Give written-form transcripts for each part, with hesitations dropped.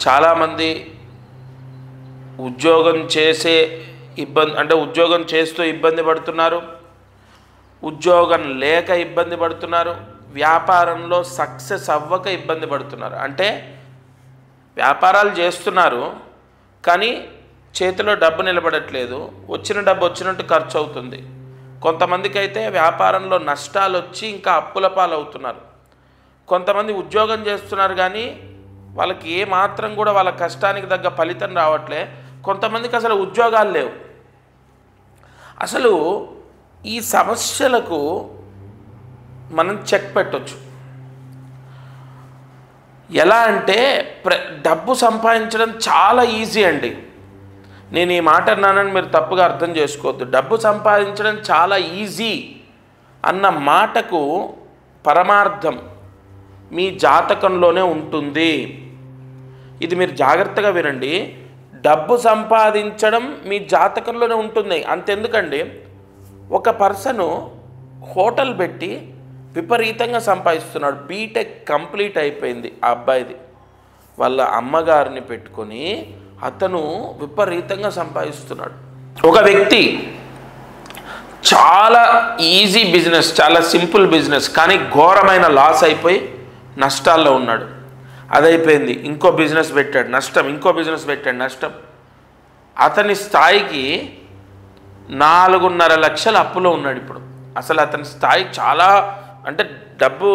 చాలామంది ఉద్యోగం చేసే ఇబ్బంది అంటే ఉద్యోగం చేస్తూ ఇబ్బంది పడుతున్నారు, ఉద్యోగం లేక ఇబ్బంది పడుతున్నారు, వ్యాపారంలో సక్సెస్ అవ్వక ఇబ్బంది పడుతున్నారు. అంటే వ్యాపారాలు చేస్తున్నారు కానీ చేతిలో డబ్బు నిలబడట్లేదు, వచ్చిన డబ్బు వచ్చినట్టు ఖర్చు అవుతుంది. కొంతమందికి అయితే వ్యాపారంలో నష్టాలు వచ్చి ఇంకా అప్పుల పాలవుతున్నారు. కొంతమంది ఉద్యోగం చేస్తున్నారు కానీ వాళ్ళకి ఏ మాత్రం కూడా వాళ్ళ కష్టానికి తగ్గ ఫలితం రావట్లే. కొంతమందికి అసలు ఉద్యోగాలు లేవు. అసలు ఈ సమస్యలకు మనం చెక్ పెట్టొచ్చు. ఎలా అంటే డబ్బు సంపాదించడం చాలా ఈజీ అండి. నేను ఈ మాట అన్నానని మీరు తప్పుగా అర్థం చేసుకోవద్దు. డబ్బు సంపాదించడం చాలా ఈజీ అన్న మాటకు పరమార్థం మీ జాతకంలోనే ఉంటుంది. ఇది మీరు జాగ్రత్తగా వినండి. డబ్బు సంపాదించడం మీ జాతకంలోనే ఉంటుంది. అంతెందుకండి, ఒక పర్సను హోటల్ పెట్టి విపరీతంగా సంపాదిస్తున్నాడు. బీటెక్ కంప్లీట్ అయిపోయింది ఆ అబ్బాయిది. వాళ్ళ అమ్మగారిని పెట్టుకొని అతను విపరీతంగా సంపాదిస్తున్నాడు. ఒక వ్యక్తి చాలా ఈజీ బిజినెస్, చాలా సింపుల్ బిజినెస్, కానీ ఘోరమైన లాస్ అయిపోయి నష్టాల్లో ఉన్నాడు. అదైపోయింది, ఇంకో బిజినెస్ పెట్టాడు నష్టం, ఇంకో బిజినెస్ పెట్టాడు నష్టం. అతని స్థాయికి 4.5 లక్షల అప్పులో ఉన్నాడు ఇప్పుడు. అసలు అతని స్థాయి చాలా అంటే డబ్బు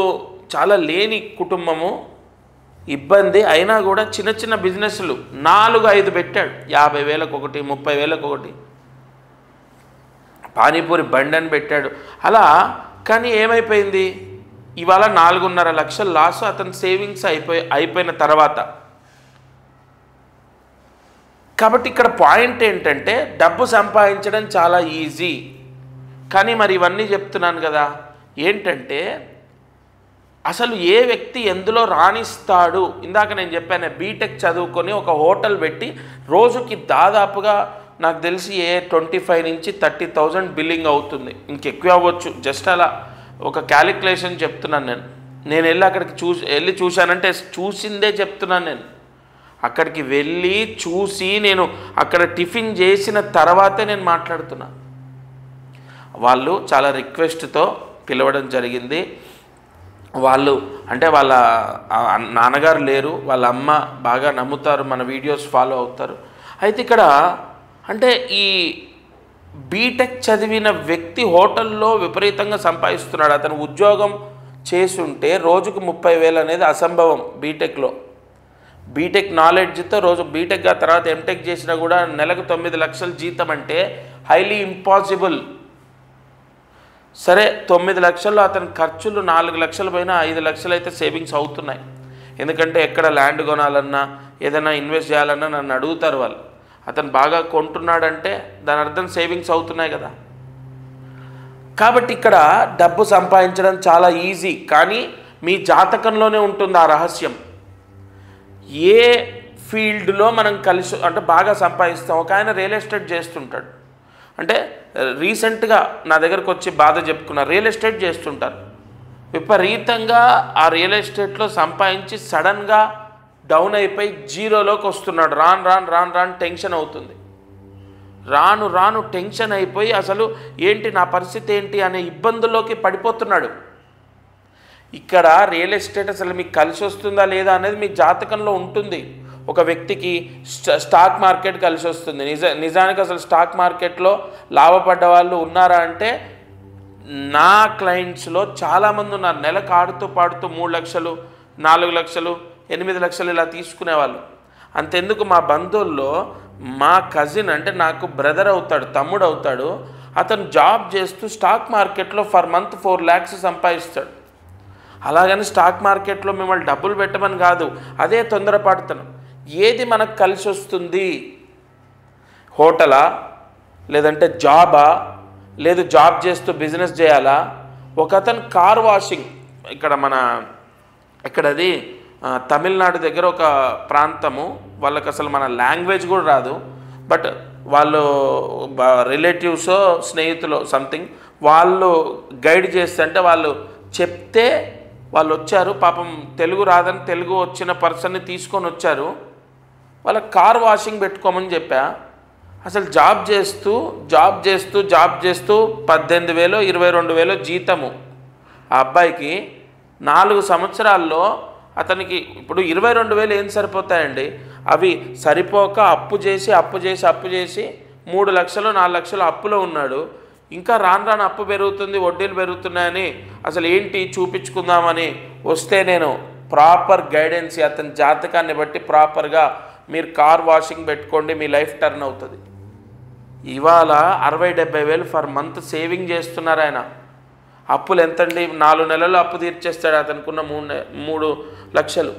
చాలా లేని కుటుంబము, ఇబ్బంది అయినా కూడా చిన్న చిన్న బిజినెస్లు 4-5 పెట్టాడు. 50,000కు ఒకటి, 30,000కు ఒకటి, పానీపూరి బండి అని పెట్టాడు అలా. కానీ ఏమైపోయింది, ఇవాళ 4.5 లక్షల లాస్ అతని సేవింగ్స్ అయిపోయిన తర్వాత. కాబట్టి ఇక్కడ పాయింట్ ఏంటంటే డబ్బు సంపాదించడం చాలా ఈజీ. కానీ మరి ఇవన్నీ చెప్తున్నాను కదా, ఏంటంటే అసలు ఏ వ్యక్తి ఎందులో రాణిస్తాడు. ఇందాక నేను చెప్పాను, బీటెక్ చదువుకొని ఒక హోటల్ పెట్టి రోజుకి దాదాపుగా నాకు తెలిసి 25 నుంచి 30,000 బిల్లింగ్ అవుతుంది, ఇంకెక్కువ అవ్వచ్చు. జస్ట్ అలా ఒక క్యాలిక్యులేషన్ చెప్తున్నాను. నేను వెళ్ళి అక్కడికి చూశానంటే చూసిందే చెప్తున్నాను. నేను అక్కడికి వెళ్ళి చూసి నేను అక్కడ టిఫిన్ చేసిన తర్వాతే నేను మాట్లాడుతున్నా. వాళ్ళు చాలా రిక్వెస్ట్తో పిలవడం జరిగింది. వాళ్ళు అంటే వాళ్ళ నాన్నగారు లేరు, వాళ్ళ అమ్మ బాగా నమ్ముతారు, మన వీడియోస్ ఫాలో అవుతారు. అయితే ఇక్కడ అంటే ఈ బీటెక్ చదివిన వ్యక్తి హోటల్లో విపరీతంగా సంపాదిస్తున్నాడు. అతను ఉద్యోగం చేసుంటే రోజుకు 30,000 అనేది అసంభవం. బీటెక్ నాలెడ్జ్తో రోజు బీటెక్ తర్వాత ఎంటెక్ చేసినా కూడా నెలకు 9 లక్షల జీతం అంటే హైలీ ఇంపాసిబుల్. సరే 9 లక్షల్లో అతని ఖర్చులు 4 లక్షలు పోయినా 5 లక్షలు అయితే సేవింగ్స్ అవుతున్నాయి. ఎందుకంటే ఎక్కడ ల్యాండ్ కొనాలన్నా ఏదైనా ఇన్వెస్ట్ చేయాలన్నా నన్ను అడుగుతారు వాళ్ళు. అతను బాగా కొంటున్నాడంటే దాని అర్థం సేవింగ్స్ అవుతున్నాయి కదా. కాబట్టి ఇక్కడ డబ్బు సంపాదించడం చాలా ఈజీ, కానీ మీ జాతకంలోనే ఉంటుంది ఆ రహస్యం. ఏ ఫీల్డ్లో మనం కలిసి అంటే బాగా సంపాదిస్తాం. ఒక ఆయన రియల్ ఎస్టేట్ చేస్తుంటాడు, అంటే రీసెంట్గా నా దగ్గరకు వచ్చి బాధ చెప్పుకున్నారు. రియల్ ఎస్టేట్ చేస్తుంటారు, విపరీతంగా ఆ రియల్ ఎస్టేట్లో సంపాదించి సడన్గా డౌన్ అయిపోయి జీరోలోకి వస్తున్నాడు. రాను టెన్షన్ అవుతుంది. రాను టెన్షన్ అయిపోయి అసలు ఏంటి నా పరిస్థితి ఏంటి అనే ఇబ్బందుల్లోకి పడిపోతున్నాడు. ఇక్కడ రియల్ ఎస్టేట్ అసలు మీకు కలిసి వస్తుందా లేదా అనేది మీ జాతకంలో ఉంటుంది. ఒక వ్యక్తికి స్టాక్ మార్కెట్ కలిసి వస్తుంది. నిజానికి అసలు స్టాక్ మార్కెట్లో లాభపడ్డ వాళ్ళు ఉన్నారా అంటే నా క్లయింట్స్లో చాలామంది ఉన్నారు. నెలకు ఆడుతూ పాడుతూ 3 లక్షలు, 4 లక్షలు, 8 లక్షలు ఇలా తీసుకునేవాళ్ళు. అంతెందుకు, మా బంధువుల్లో మా కజిన్ అంటే నాకు బ్రదర్ అవుతాడు, తమ్ముడు అవుతాడు, అతను జాబ్ చేస్తూ స్టాక్ మార్కెట్లో ఫర్ మంత్ 4 lakhs సంపాదిస్తాడు. అలాగని స్టాక్ మార్కెట్లో మిమ్మల్ని డబ్బులు పెట్టమని కాదు, అదే తొందరపడుతున్నాం. ఏది మనకు కలిసి వస్తుంది, హోటలా లేదంటే జాబా, లేదు జాబ్ చేస్తూ బిజినెస్ చేయాలా? ఒక అతను కార్ వాషింగ్, ఇక్కడది తమిళనాడు దగ్గర ఒక ప్రాంతము, వాళ్ళకి అసలు మన లాంగ్వేజ్ కూడా రాదు, బట్ వాళ్ళు రిలేటివ్స్ స్నేహితులు సంథింగ్ వాళ్ళు గైడ్ చేస్తుంటే వాళ్ళు చెప్తే వాళ్ళు వచ్చారు. పాపం తెలుగు రాదని తెలుగు వచ్చిన పర్సన్ని తీసుకొని వచ్చారు. వాళ్ళకి కార్ వాషింగ్ పెట్టుకోమని చెప్పా. అసలు జాబ్ చేస్తూ 18,000 22,000 జీతము ఆ అబ్బాయికి. 4 సంవత్సరాల్లో అతనికి ఇప్పుడు 22,000 ఏం సరిపోతాయండి? అవి సరిపోక అప్పు చేసి 3 లక్షలు 4 లక్షలు అప్పులో ఉన్నాడు. ఇంకా రాను అప్పు పెరుగుతుంది, వడ్డీలు పెరుగుతున్నాయని అసలు ఏంటి చూపించుకుందామని వస్తే నేను ప్రాపర్ గైడెన్స్ అతని జాతకాన్ని బట్టి ప్రాపర్గా మీరు కార్ వాషింగ్ పెట్టుకోండి, మీ లైఫ్ టర్న్ అవుతుంది. ఇవాళ 60,000-70,000 ఫర్ మంత్ సేవింగ్ చేస్తున్నారు ఆయన. అప్పులు ఎంతండి? 4 నెలల్లో అప్పు తీర్చేస్తాడు. అతనుకున్న 3 లక్షలు.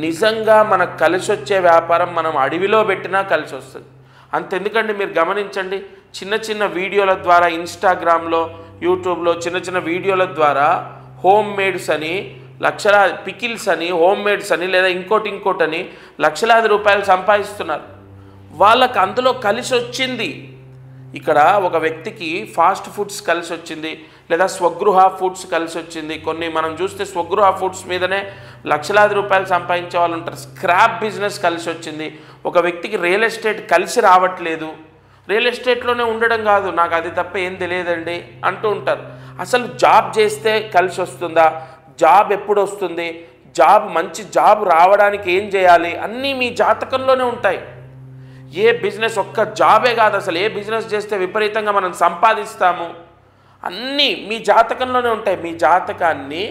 నిజంగా మనకు కలిసి వచ్చే వ్యాపారం మనం అడవిలో పెట్టినా కలిసి వస్తుంది. అంతెందుకండి, మీరు గమనించండి, చిన్న వీడియోల ద్వారా ఇన్స్టాగ్రామ్లో, యూట్యూబ్లో చిన్న వీడియోల ద్వారా హోమ్ మేడ్స్ అని లక్షలాది పికిల్స్ అని, హోమ్ మేడ్స్ అని, లేదా ఇంకోటని లక్షలాది రూపాయలు సంపాదిస్తున్నారు. వాళ్ళకు అందులో కలిసి వచ్చింది. ఇక్కడ ఒక వ్యక్తికి ఫాస్ట్ ఫుడ్స్ కలిసి వచ్చింది, లేదా స్వగృహ ఫుడ్స్ కలిసి వచ్చింది. కొన్ని మనం చూస్తే స్వగృహ ఫుడ్స్ మీదనే లక్షలాది రూపాయలు సంపాదించే వాళ్ళు ఉంటారు. స్క్రాప్ బిజినెస్ కలిసి వచ్చింది. ఒక వ్యక్తికి రియల్ ఎస్టేట్ కలిసి రావట్లేదు. రియల్ ఎస్టేట్లోనే ఉండడం కాదు, నాకు అది తప్ప ఏం తెలియదండి అంటూ ఉంటారు. అసలు జాబ్ చేస్తే కలిసి వస్తుందా? జాబ్ ఎప్పుడు వస్తుంది? మంచి జాబ్ రావడానికి ఏం చేయాలి? అన్నీ మీ జాతకంలోనే ఉంటాయి. ఏ బిజినెస్, ఒక్క జాబే కాదు, అసలు ఏ బిజినెస్ చేస్తే విపరీతంగా మనం సంపాదిస్తాము అన్నీ మీ జాతకంలోనే ఉంటాయి. మీ జాతకాన్ని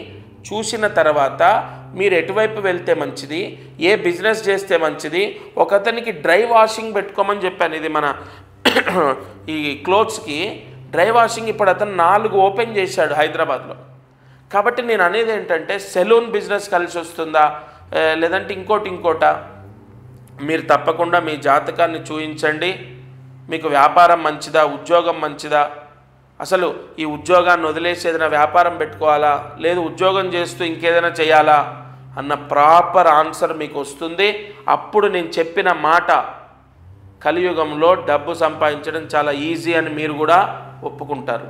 చూసిన తర్వాత మీరు ఎటువైపు వెళ్తే మంచిది, ఏ బిజినెస్ చేస్తే మంచిది. ఒకతనికి డ్రై వాషింగ్ పెట్టుకోమని చెప్పాను. ఇది మన ఈ క్లోత్స్కి డ్రై వాషింగ్ ఇప్పుడు అతను 4 ఓపెన్ చేశాడు హైదరాబాద్లో. కాబట్టి నేను అనేది ఏంటంటే, సెలూన్ బిజినెస్ కలిసి వస్తుందా, లేదంటే ఇంకోట మీరు తప్పకుండా మీ జాతకాన్ని చూయించండి. మీకు వ్యాపారం మంచిదా, ఉద్యోగం మంచిదా, అసలు ఈ ఉద్యోగాన్ని వదిలేసి ఏదైనా వ్యాపారం పెట్టుకోవాలా, లేదు ఉద్యోగం చేస్తూ ఇంకేదైనా చేయాలా అన్న ప్రాపర్ ఆన్సర్ మీకు వస్తుంది. అప్పుడు నేను చెప్పిన మాట, కలియుగంలో డబ్బు సంపాదించడం చాలా ఈజీ అని మీరు కూడా ఒప్పుకుంటారు.